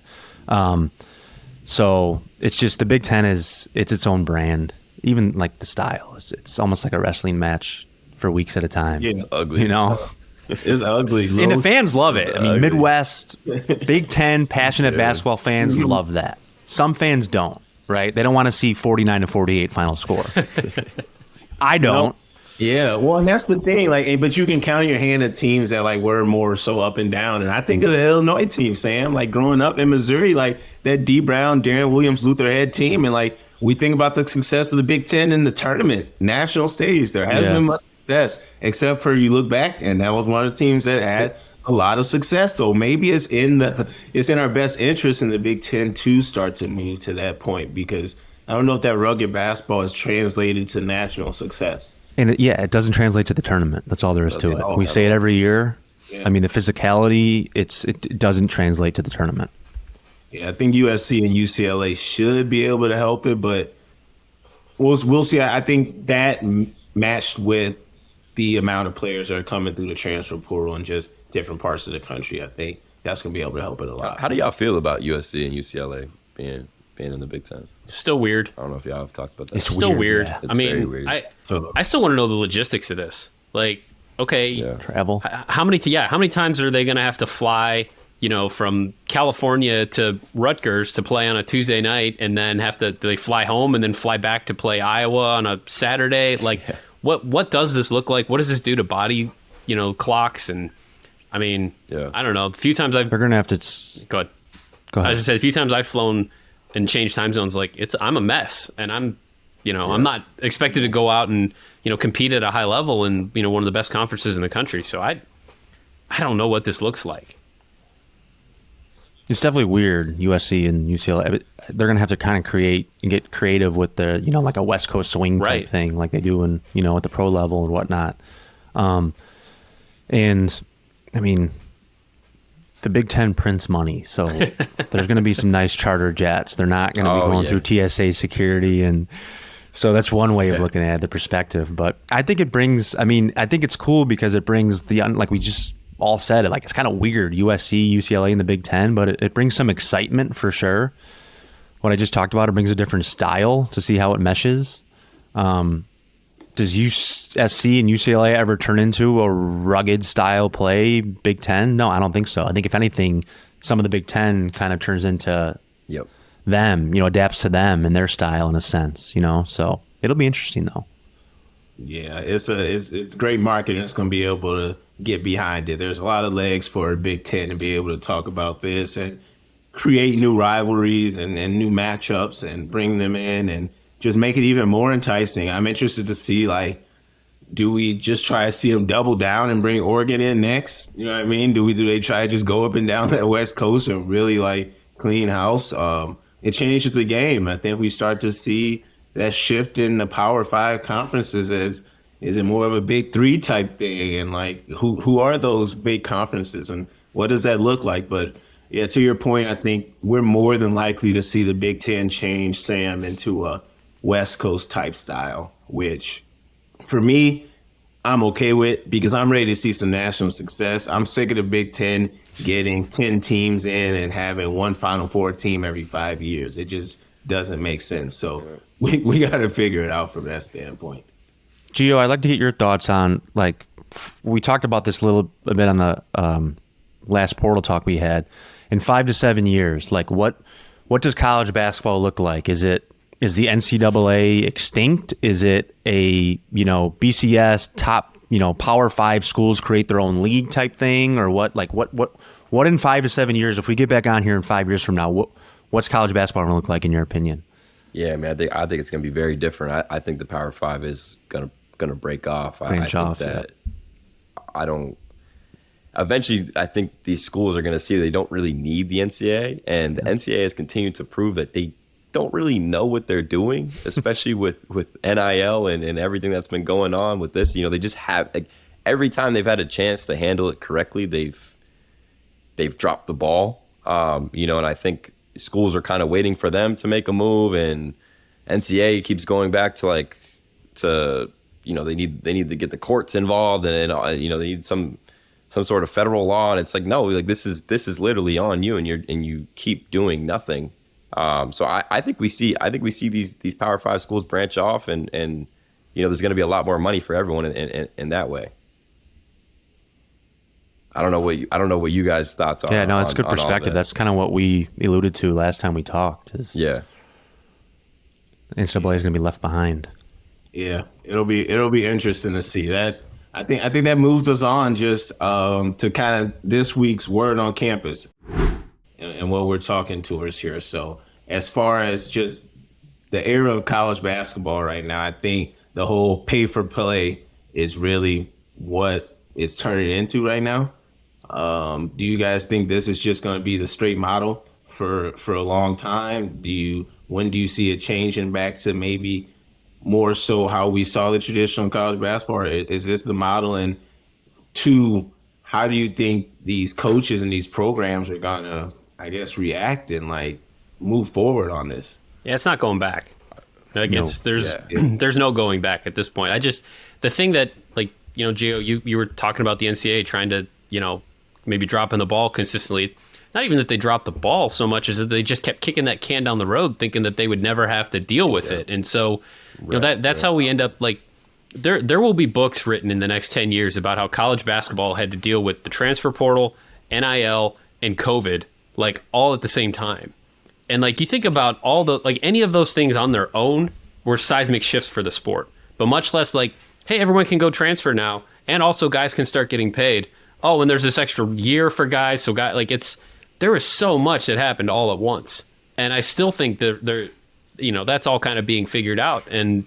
S3: So it's just the Big Ten it's its own brand. Even like the style, it's almost like a wrestling match for weeks at a time.
S1: Yeah,
S2: it's ugly.
S1: It's ugly.
S3: And the fans love it. I mean, Midwest, Big Ten, passionate basketball fans love that. Some fans don't, right? They don't want to see 49-48 final score. I don't.
S1: Yeah, well, and that's the thing. Like, but you can count your hand at teams that were more so up and down. And I think of the Illinois team, Sam. Like, growing up in Missouri, like that D. Brown, Darren Williams, Luther Head team, and we think about the success of the Big Ten in the tournament, national stage. There hasn't been much success, except for you look back, and that was one of the teams that had a lot of success. So maybe it's in our best interest in the Big Ten to start to move to that point, because I don't know if that rugged basketball is translated to national success.
S3: And it doesn't translate to the tournament. That's all there is to it. We say it every year. Yeah. I mean, the physicality, it doesn't translate to the tournament.
S1: Yeah, I think USC and UCLA should be able to help it, but we'll see. I think that matched with the amount of players that are coming through the transfer portal in just different parts of the country, I think that's going to be able to help it a lot.
S2: How do y'all feel about USC and UCLA being in the Big Ten?
S4: It's still weird.
S2: I don't know if y'all have talked about that.
S4: It's still weird.
S3: Yeah.
S4: I mean, weird. I still want to know the logistics of this. Like, okay,
S3: travel.
S4: How many times are they going to have to fly, from California to Rutgers to play on a Tuesday night, and then do they fly home and then fly back to play Iowa on a Saturday? Like, what does this look like? What does this do to body, clocks? And I mean, I don't know. A few times
S3: they're going to have to
S4: go ahead.
S3: Go ahead.
S4: I just said a few times I've flown and changed time zones. I'm a mess, and I'm not expected to go out and compete at a high level in one of the best conferences in the country. So I don't know what this looks like.
S3: It's definitely weird. USC and UCLA, they're going to have to kind of create and get creative with the like a West Coast swing type thing, like they do in at the pro level and whatnot. And I mean, the Big Ten prints money, so there's going to be some nice charter jets. They're not going to be going through TSA security, and so that's one way of looking at the perspective. But I think it brings. I think it's cool because it brings like we just all said it. Like, it's kind of weird, USC, UCLA in the Big Ten, but it brings some excitement for sure. What I just talked about, it brings a different style to see how it meshes. Does USC and UCLA ever turn into a rugged style play Big Ten? No, I don't think so. I think if anything, some of the Big Ten kind of turns into them, adapts to them and their style in a sense, So it'll be interesting though.
S1: Yeah, it's great marketing. It's going to be able to get behind it. There's a lot of legs for Big Ten to be able to talk about this and create new rivalries and new matchups and bring them in and just make it even more enticing. I'm interested to see, do we just try to see them double down and bring Oregon in next? You know what I mean? Do they try to just go up and down that West Coast and really clean house? It changes the game. I think we start to see that shift in the Power 5 conferences. Is it more of a Big 3 type thing? And who are those big conferences and what does that look like? But yeah, to your point, I think we're more than likely to see the Big Ten change, Sam, into a West Coast type style, which for me, I'm okay with because I'm ready to see some national success. I'm sick of the Big Ten getting 10 teams in and having one Final Four team every 5 years. It just doesn't make sense. So we got to figure it out from that standpoint.
S3: Geo, I'd like to get your thoughts on, we talked about this a bit on the last portal talk we had. In 5 to 7 years, what does college basketball look like? Is the NCAA extinct? Is it a BCS top Power 5 schools create their own league type thing, or what? Like what in 5 to 7 years, if we get back on here in 5 years from now, what's college basketball going to look like in your opinion?
S2: Yeah, man, I think it's going to be very different. I think the Power 5 is going to break off. Eventually, I think these schools are going to see they don't really need the NCAA, and the NCAA has continued to prove that they don't really know what they're doing, especially with NIL and everything that's been going on with this. They just have, like, every time they've had a chance to handle it correctly, they've dropped the ball. And I think schools are kind of waiting for them to make a move, and NCAA keeps going back to they need to get the courts involved, and they need some sort of federal law, and it's like, no, like this is literally on you, and you keep doing nothing. So I think we see these Power 5 schools branch off, and there's going to be a lot more money for everyone in that way. I don't know what you guys' thoughts are.
S3: Yeah, no, it's good perspective. That's kind of what we alluded to last time we talked. NCAA is going to be left behind.
S1: Yeah, it'll be interesting to see that. I think that moves us on just to kind of this week's word on campus and what we're talking towards here. So as far as just the era of college basketball right now, I think the whole pay for play is really what it's turning into right now. Do you guys think this is just going to be the straight model for a long time? When do you see it changing back to maybe more so how we saw the traditional college basketball? Or is this the model? And two, how do you think these coaches and these programs are going to, I guess, react and like move forward on this?
S4: Yeah, it's not going back. Like there's no going back at this point. The thing that, like, Geo, you were talking about the NCAA trying to, maybe dropping the ball consistently. Not even that they dropped the ball so much as that they just kept kicking that can down the road, thinking that they would never have to deal with it. And so, that's how we end up, like, there will be books written in the next 10 years about how college basketball had to deal with the transfer portal, NIL, and COVID, like, all at the same time. And, like, you think about all the, like, any of those things on their own were seismic shifts for the sport, but much less like, hey, everyone can go transfer now, and also guys can start getting paid. Oh, and there's this extra year for guys. So there was so much that happened all at once. And I still think that that's all kind of being figured out. And,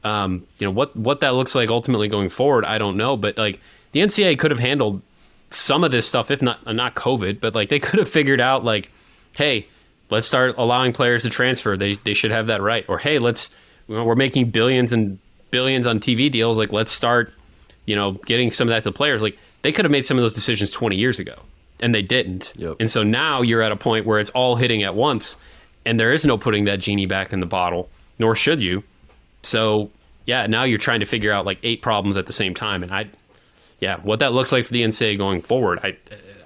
S4: what that looks like ultimately going forward, I don't know. But, like, the NCAA could have handled some of this stuff, if not COVID, but, like, they could have figured out, like, hey, let's start allowing players to transfer. They should have that right. Or, hey, we're making billions and billions on TV deals. Like, let's start, getting some of that to players. Like, they could have made some of those decisions 20 years ago, and they didn't.
S2: Yep.
S4: And so now you're at a point where it's all hitting at once, and there is no putting that genie back in the bottle, nor should you. So, yeah, now you're trying to figure out, like, 8 problems at the same time. And what that looks like for the NCAA going forward,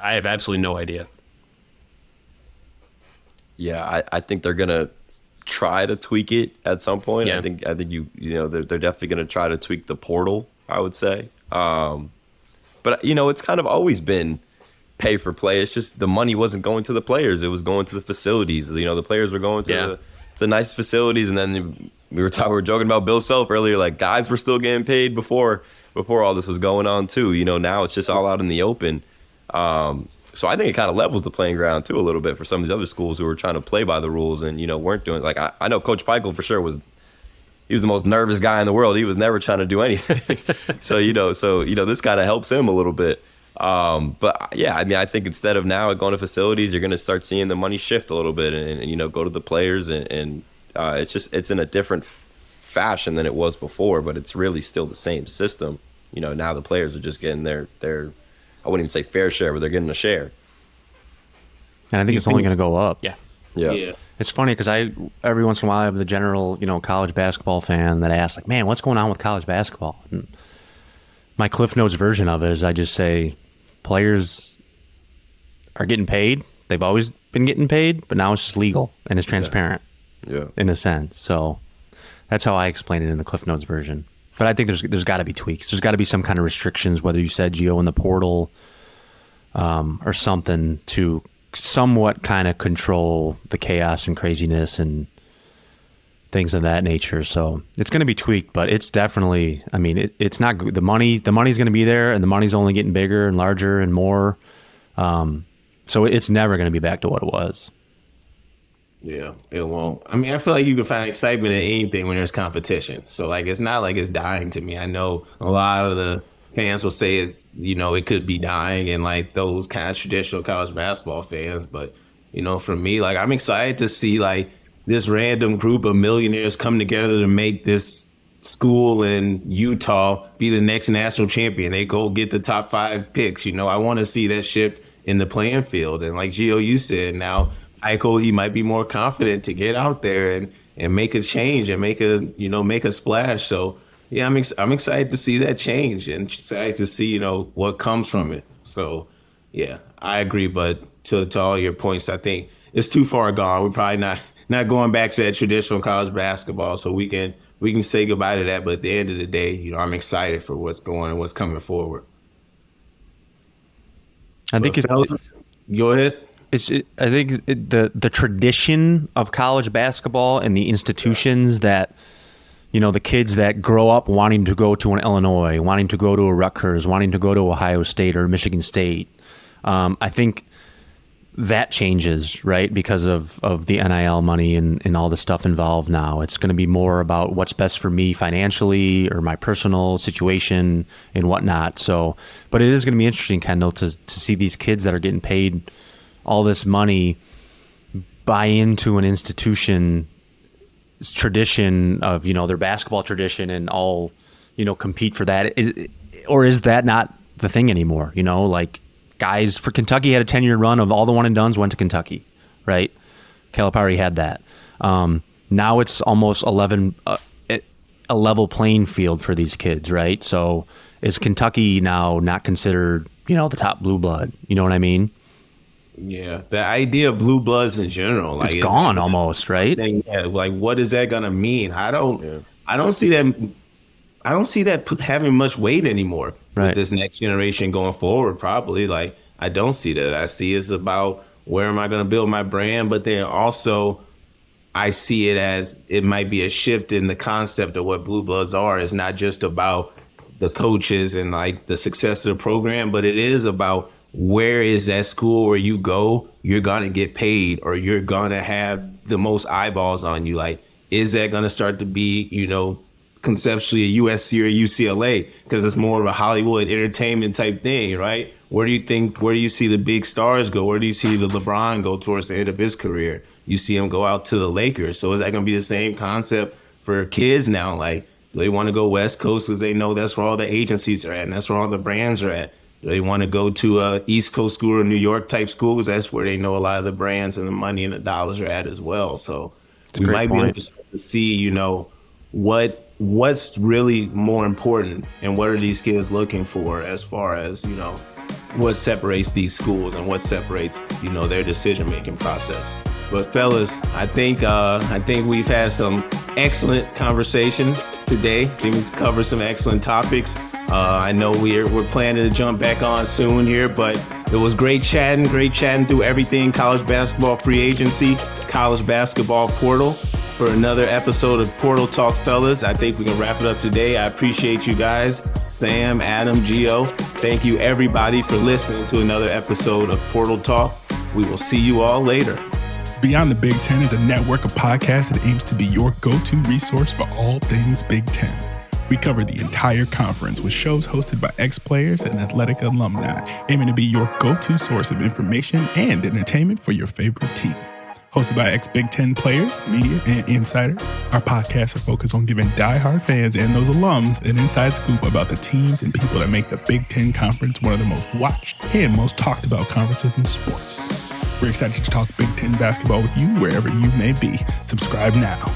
S4: I have absolutely no idea.
S2: Yeah, I think they're gonna try to tweak it at some point.
S4: Yeah.
S2: I think they're definitely gonna try to tweak the portal, I would say. But it's kind of always been pay for play. It's just the money wasn't going to the players; it was going to the facilities. The players were going to the nice facilities, and then we were joking about Bill Self earlier. Like, guys were still getting paid before all this was going on too. Now it's just all out in the open. So I think it kind of levels the playing ground too a little bit for some of these other schools who were trying to play by the rules and weren't doing, like, I know Coach Peichel for sure he was the most nervous guy in the world. He was never trying to do anything. so this kind of helps him a little bit. But yeah, I mean, I think instead of now going to facilities, you're going to start seeing the money shift a little bit and go to the players and it's in a different fashion than it was before, but it's really still the same system. Now the players are just getting their I wouldn't even say fair share, but they're getting a share.
S3: And I think it's only going to go up.
S4: Yeah.
S3: It's funny because every once in a while I have the general, college basketball fan that asks, like, man, what's going on with college basketball? And my Cliff Notes version of it is I just say players are getting paid. They've always been getting paid, but now it's just legal and it's transparent in a sense. So that's how I explain it in the Cliff Notes version. But I think there's got to be tweaks. There's got to be some kind of restrictions, whether you said Geo in the portal or something to somewhat kind of control the chaos and craziness and things of that nature. So it's going to be tweaked, but it's definitely, I mean, it's not good. The money's going to be there, and the money's only getting bigger and larger and more. So it's never going to be back to what it was.
S1: Yeah, it won't. I mean, I feel like you can find excitement in anything when there's competition. So, like, it's not like it's dying to me. I know a lot of the fans will say it's, it could be dying, and like those kind of traditional college basketball fans. But, for me, like, I'm excited to see like this random group of millionaires come together to make this school in Utah be the next national champion. They go get the top 5 picks. I want to see that shift in the playing field. And like Geo, you said, now Michael, he might be more confident to get out there and make a change and make a splash. So yeah, I'm excited to see that change and excited to see, what comes from it. So yeah, I agree. But to all your points, I think it's too far gone. We're probably not going back to that traditional college basketball. So we can say goodbye to that. But at the end of the day, I'm excited for what's coming forward.
S3: I think
S1: go ahead.
S3: I think the tradition of college basketball and the institutions that, the kids that grow up wanting to go to an Illinois, wanting to go to a Rutgers, wanting to go to Ohio State or Michigan State, I think that changes, right? Because of the NIL money and all the stuff involved now. It's going to be more about what's best for me financially or my personal situation and whatnot. So, but it is going to be interesting, Kendal, to see these kids that are getting paid all this money buy into an institution's tradition of, their basketball tradition and all, compete for that. Or is that not the thing anymore? Like guys for Kentucky had a 10-year run of all the one and dones went to Kentucky, right? Calipari had that. Now it's almost a level playing field for these kids, right? So is Kentucky now not considered, the top blue blood? You know what I mean?
S1: Yeah, the idea of blue bloods in general, like,
S3: it's gone almost, right?
S1: Yeah, like what is that gonna mean? I don't see that. I don't see that having much weight anymore.
S3: Right.
S1: With this next generation going forward, probably. Like, I don't see that. I see it's about where am I going to build my brand, but then also I see it as it might be a shift in the concept of what blue bloods are. It's not just about the coaches and like the success of the program, but it is about where is that school where you go, you're going to get paid or you're going to have the most eyeballs on you. Like, is that going to start to be, conceptually a USC or a UCLA? Because it's more of a Hollywood entertainment type thing, right? Where do you see the big stars go? Where do you see the LeBron go towards the end of his career? You see him go out to the Lakers. So is that going to be the same concept for kids now? Like, they want to go West Coast because they know that's where all the agencies are at and that's where all the brands are at. They want to go to a East Coast school or New York type schools. That's where they know a lot of the brands and the money and the dollars are at as well. So we might be able to see, what's really more important and what are these kids looking for as far as, what separates these schools and what separates, their decision-making process. But fellas, I think we've had some excellent conversations today. I think we've covered some excellent topics. I know we're planning to jump back on soon here, but it was great chatting through everything college basketball free agency, college basketball portal. For another episode of Portal Talk, fellas, I think we can wrap it up today. I appreciate you guys, Sam, Adam, Geo. Thank you everybody for listening to another episode of Portal Talk. We will see you all later.
S5: Beyond the Big Ten is a network of podcasts that aims to be your go-to resource for all things Big Ten. We cover the entire conference with shows hosted by ex-players and athletic alumni, aiming to be your go-to source of information and entertainment for your favorite team. Hosted by ex-Big Ten players, media, and insiders, our podcasts are focused on giving diehard fans and those alums an inside scoop about the teams and people that make the Big Ten Conference one of the most watched and most talked about conferences in sports. We're excited to talk Big Ten basketball with you wherever you may be. Subscribe now.